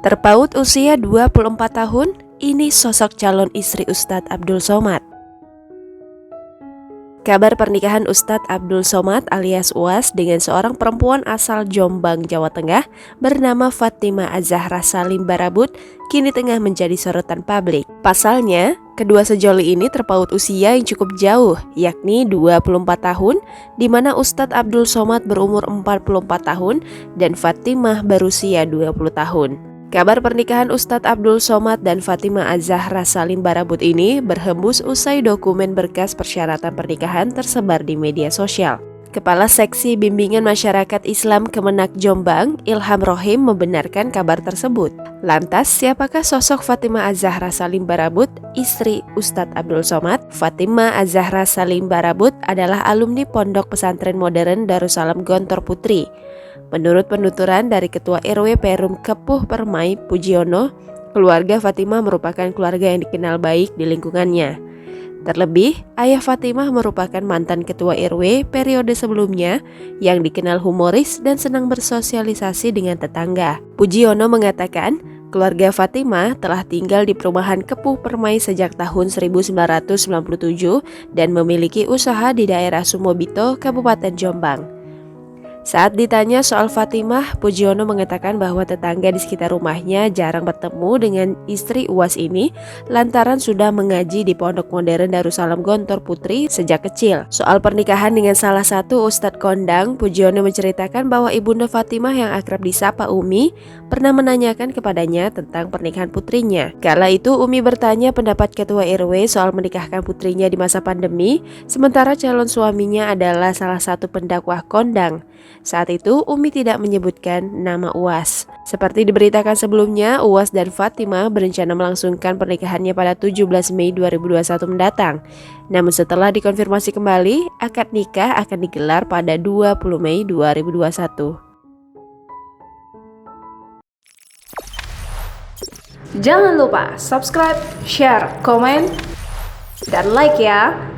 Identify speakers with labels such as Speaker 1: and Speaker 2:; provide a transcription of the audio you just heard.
Speaker 1: Terpaut usia 24 tahun, ini sosok calon istri Ustadz Abdul Somad. Kabar pernikahan Ustadz Abdul Somad alias Uas dengan seorang perempuan asal Jombang, Jawa Tengah bernama Fatimah Az-Zahra Salim Barabut kini tengah menjadi sorotan publik. Pasalnya, kedua sejoli ini terpaut usia yang cukup jauh, yakni 24 tahun, di mana Ustadz Abdul Somad berumur 44 tahun dan Fatimah berusia 20 tahun. Kabar pernikahan Ustadz Abdul Somad dan Fatimah Az-Zahra Salim Barabut ini berhembus usai dokumen berkas persyaratan pernikahan tersebar di media sosial. Kepala Seksi Bimbingan Masyarakat Islam Kemenak Jombang, Ilham Rohim, membenarkan kabar tersebut. Lantas, siapakah sosok Fatimah Az-Zahra Salim Barabut, istri Ustadz Abdul Somad? Fatimah Az-Zahra Salim Barabut adalah alumni Pondok Pesantren Modern Darussalam Gontor Putri. Menurut penuturan dari Ketua RW Perum Kepuh Permai Pujiono, keluarga Fatimah merupakan keluarga yang dikenal baik di lingkungannya. Terlebih, ayah Fatimah merupakan mantan Ketua RW periode sebelumnya yang dikenal humoris dan senang bersosialisasi dengan tetangga. Pujiono mengatakan, keluarga Fatimah telah tinggal di perumahan Kepuh Permai sejak tahun 1997 dan memiliki usaha di daerah Sumobito, Kabupaten Jombang. Saat ditanya soal Fatimah, Pujiono mengatakan bahwa tetangga di sekitar rumahnya jarang bertemu dengan istri Uas ini lantaran sudah mengaji di Pondok Modern Darussalam Gontor Putri sejak kecil. Soal pernikahan dengan salah satu Ustadz Kondang, Pujiono menceritakan bahwa ibunda Fatimah yang akrab disapa Umi pernah menanyakan kepadanya tentang pernikahan putrinya. Kala itu Umi bertanya pendapat Ketua RW soal menikahkan putrinya di masa pandemi, sementara calon suaminya adalah salah satu pendakwah Kondang. Saat itu Umi tidak menyebutkan nama Uas. Seperti diberitakan sebelumnya, Uas dan Fatimah berencana melangsungkan pernikahannya pada 17 Mei 2021 mendatang. Namun setelah dikonfirmasi kembali, akad nikah akan digelar pada 20 Mei 2021.
Speaker 2: Jangan lupa subscribe, share, komen, dan like ya.